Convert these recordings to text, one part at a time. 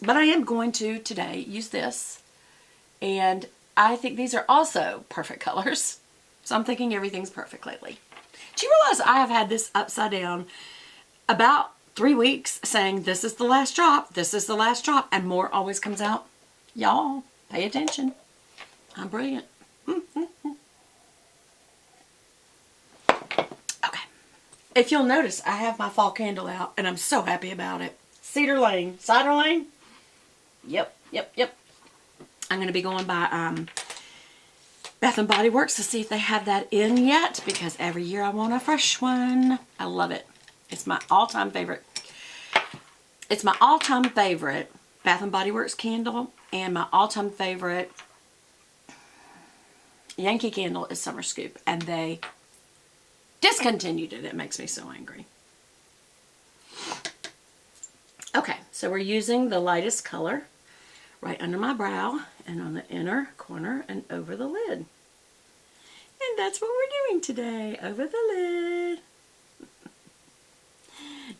But I am going to today use this. And I think these are also perfect colors. So I'm thinking everything's perfect lately. Do you realize I have had this upside down about 3 weeks saying this is the last drop, this is the last drop, and more always comes out? Y'all, pay attention. I'm brilliant. Okay. If you'll notice, I have my fall candle out, and I'm so happy about it. Cider Lane. Cider Lane? Yep. I'm going to be going by Bath & Body Works to see if they have that in yet, because every year I want a fresh one. I love it. It's my all-time favorite. It's my all-time favorite Bath & Body Works candle, and my all-time favorite Yankee candle is Summer Scoop, and they discontinued it. It makes me so angry. Okay, so we're using the lightest color right under my brow and on the inner corner and over the lid. And that's what we're doing today, over the lid.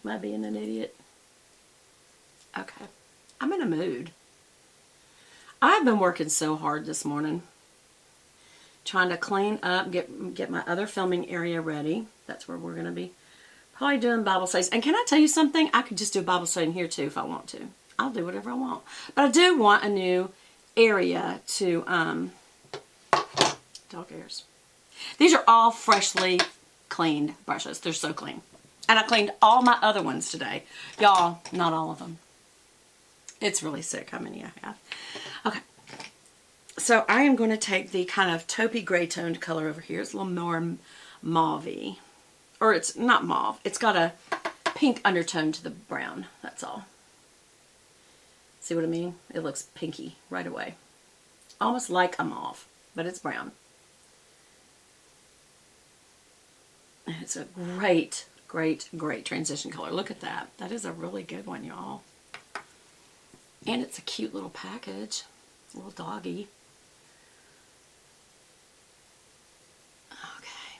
Am I being an idiot? Okay, I'm in a mood. I've been working so hard this morning, trying to clean up, get my other filming area ready. That's where we're going to be probably doing Bible studies. And can I tell you something? I could just do a Bible study in here too if I want to. I'll do whatever I want. But I do want a new area to, dog ears. These are all freshly cleaned brushes. They're so clean. And I cleaned all my other ones today. Y'all, not all of them. It's really sick how many I have. Okay. So I am going to take the kind of taupey gray toned color over here. It's a little more mauve-y. Or it's not mauve. It's got a pink undertone to the brown. That's all. See what I mean? It looks pinky right away. Almost like a mauve, but it's brown. And it's a great, great, great transition color. Look at that. That is a really good one, y'all. And it's a cute little package. A little doggy. Okay.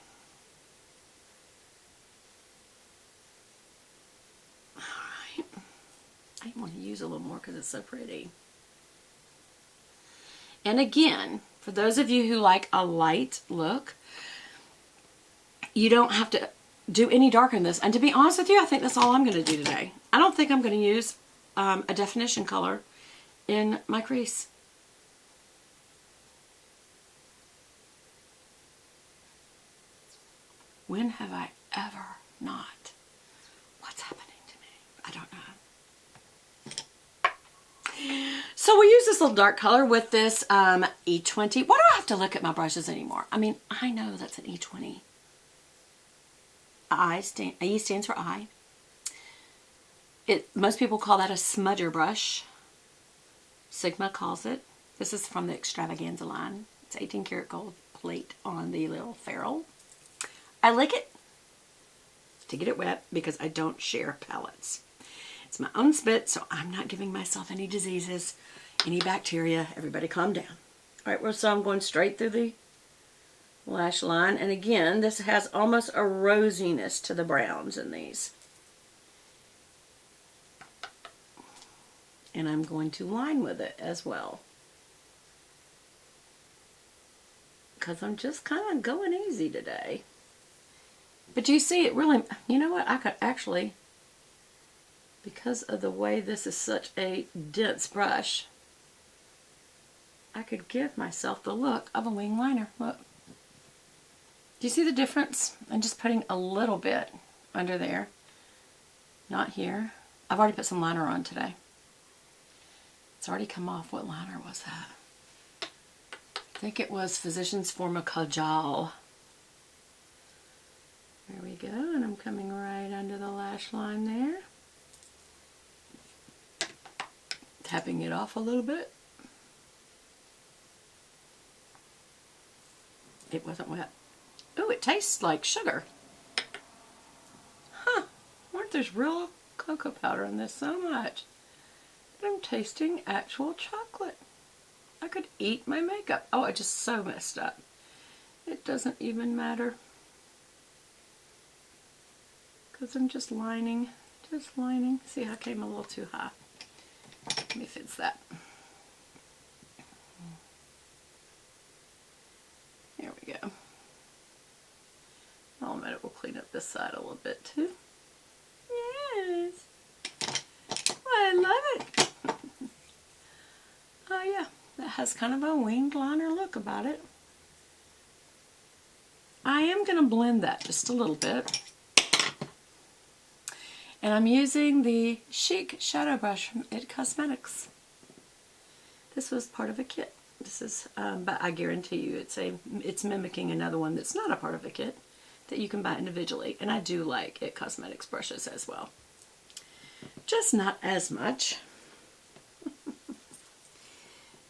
Alright. I want to use a little more because it's so pretty. And again, for those of you who like a light look, you don't have to do any darker in this. And to be honest with you, I think that's all I'm going to do today. I don't think I'm going to use a definition color in my crease. When have I ever not? What's happening to me? I don't know. So we use this little dark color with this E20. Why do I have to look at my brushes anymore? I mean, I know that's an E20. E stands for eye. Most people call that a smudger brush. Sigma calls it. This is from the Extravaganza line. It's 18 karat gold plate on the little ferrule. I lick it to get it wet because I don't share palettes. It's my own spit, so I'm not giving myself any diseases, any bacteria. Everybody calm down. All right, well, so I'm going straight through the lash line. And again, this has almost a rosiness to the browns in these. And I'm going to line with it as well. Because I'm just kind of going easy today. But you see, it really, you know what, I could actually, because of the way this is such a dense brush, I could give myself the look of a wing liner. Look. Do you see the difference? I'm just putting a little bit under there. Not here. I've already put some liner on today. It's already come off. What liner was that? I think it was Physicians Forma Kajal. There we go, and I'm coming right under the lash line there. Tapping it off a little bit. It wasn't wet. Ooh, it tastes like sugar. Huh, I wonder if there's real cocoa powder in this so much. But I'm tasting actual chocolate. I could eat my makeup. Oh, I just so messed up. It doesn't even matter. Because I'm just lining. See how I came a little too high. Let me fix that. There we go. In a minute, we'll clean up this side a little bit too. Yes. I love it. Oh yeah, that has kind of a winged liner look about it. I am going to blend that just a little bit. And I'm using the Chic Shadow Brush from It Cosmetics. This was part of a kit. This is, but I guarantee you it's mimicking another one that's not a part of a kit that you can buy individually. And I do like It Cosmetics brushes as well. Just not as much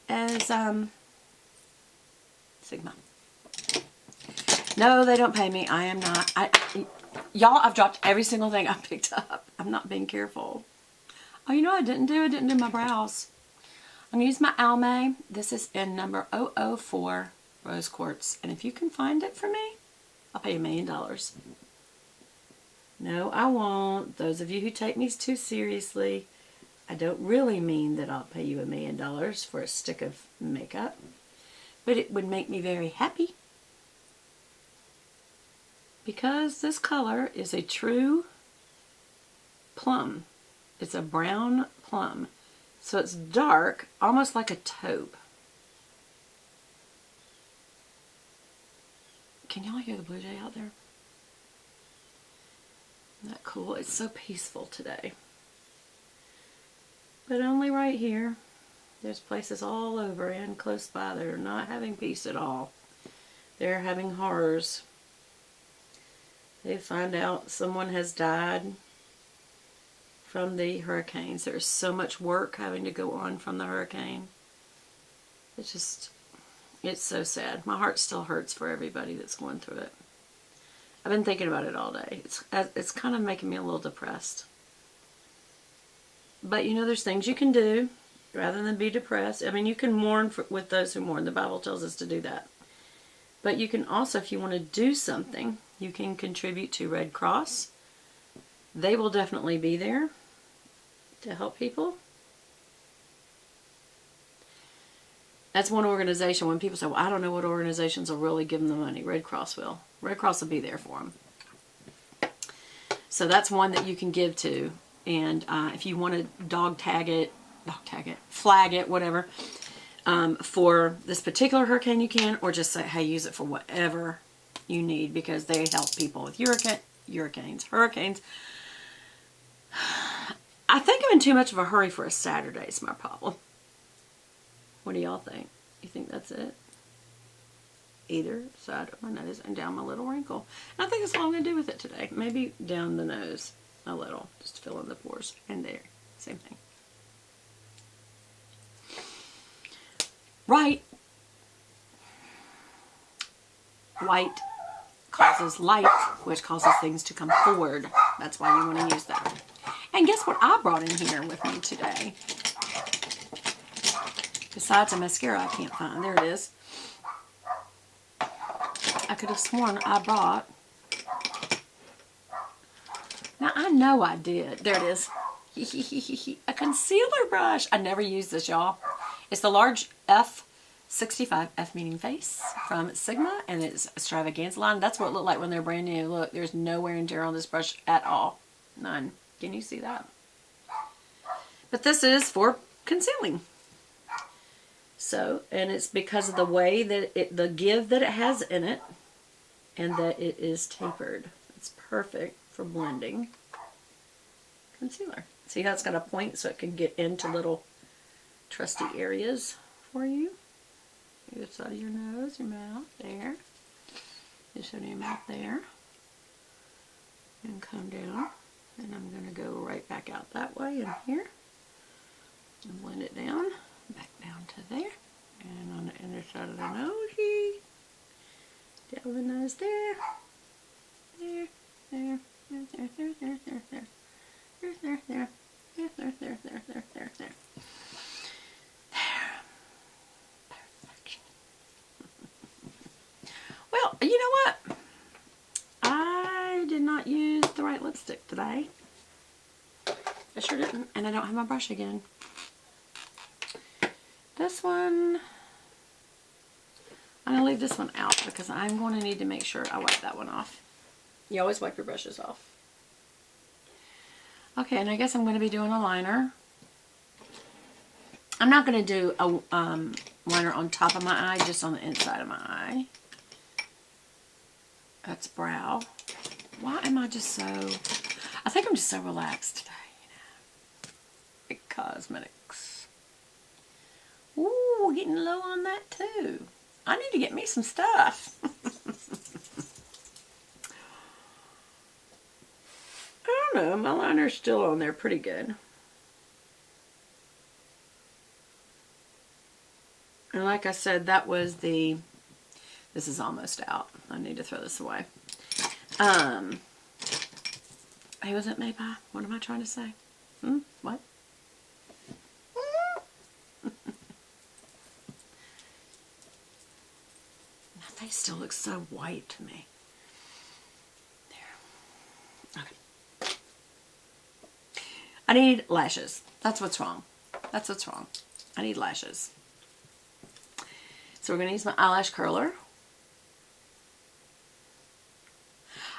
as Sigma. No, they don't pay me. I am not. Y'all, I've dropped every single thing I picked up. I'm not being careful. Oh, you know what I didn't do? I didn't do my brows. I'm going to use my Almay. This is in number 004 Rose Quartz. And if you can find it for me, I'll pay you $1 million. No, I won't. Those of you who take me too seriously, I don't really mean that I'll pay you $1 million for a stick of makeup. But it would make me very happy. Because this color is a true plum. It's a brown plum. So it's dark, almost like a taupe. Can y'all hear the blue jay out there? Isn't that cool? It's so peaceful today. But only right here. There's places all over and close by that are not having peace at all. They're having horrors. They find out someone has died from the hurricanes. There's so much work having to go on from the hurricane. It's so sad. My heart still hurts for everybody that's going through it. I've been thinking about it all day. It's kind of making me a little depressed. But you know, there's things you can do rather than be depressed. I mean, you can mourn with those who mourn. The Bible tells us to do that. But you can also, if you want to do something, you can contribute to Red Cross. They will definitely be there to help people. That's one organization. When people say, well, I don't know what organizations will really give them the money. Red Cross will. Red Cross will be there for them. So that's one that you can give to. And if you want to flag it, whatever, for this particular hurricane you can, or just say, hey, use it for whatever you need, because they help people with hurricanes. I think I'm in too much of a hurry for a Saturday is my problem. What do y'all think? You think that's it? Either side of my nose and down my little wrinkle. And I think that's what I'm going to do with it today. Maybe down the nose a little, just to fill in the pores. And there, same thing. Right. White causes light, which causes things to come forward. That's why you want to use that. And guess what I brought in here with me today? Besides a mascara I can't find. There it is. I could have sworn I brought. Now I know I did. There it is. A concealer brush. I never use this, y'all. It's the large F65, F meaning face, from Sigma, and it's extravaganza line. That's what it looked like when they're brand new. Look, there's no wear and tear on this brush at all. None. Can you see that? But this is for concealing. So, and it's because of the way that the give that it has in it, and that it is tapered. It's perfect for blending concealer. See how it's got a point so it can get into little trusty areas for you. Either side of your nose, your mouth, there. Just out of your mouth there. And come down. And I'm going to go right back out that way in here. And blend it down. Back down to there. And on the inner side of the nose. Down the nose there. There. There. There. There. There. There. There. There. There. There. There. There. There. There. There. There. There. There. Perfection. Well, you know what? I did not use the right lipstick today. I sure didn't. And I don't have my brush again. This one, I'm going to leave this one out because I'm going to need to make sure I wipe that one off. You always wipe your brushes off. Okay, and I guess I'm going to be doing a liner. I'm not going to do a liner on top of my eye, just on the inside of my eye. That's brow. Why am I just so... I think I'm just so relaxed today, you know. Big cosmetics. Ooh, getting low on that too. I need to get me some stuff. I don't know, my liner's still on there pretty good. And like I said, that was the... This is almost out. I need to throw this away. Who was it made by? What am I trying to say? What? My face still looks so white to me. There. Okay. I need lashes. That's what's wrong. That's what's wrong. I need lashes. So we're going to use my eyelash curler.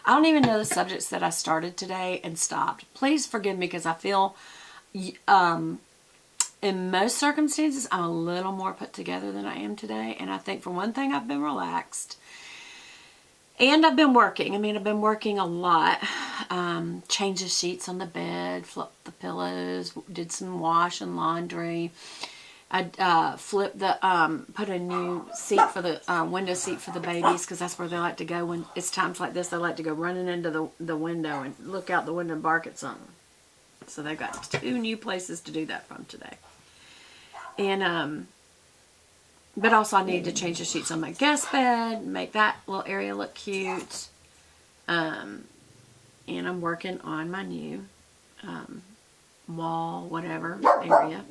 I don't even know the subjects that I started today and stopped. Please forgive me because I feel in most circumstances I'm a little more put together than I am today. And I think for one thing I've been relaxed. And I've been working. I mean, I've been working a lot. Changed the sheets on the bed, flipped the pillows, did some wash and laundry. I flipped the, put a new seat for the window seat for the babies because that's where they like to go when it's times like this. They like to go running into the window and look out the window and bark at something. So they've got 2 new places to do that from today. And, but also I need to change the sheets on my guest bed, make that little area look cute. And I'm working on my new wall, whatever area.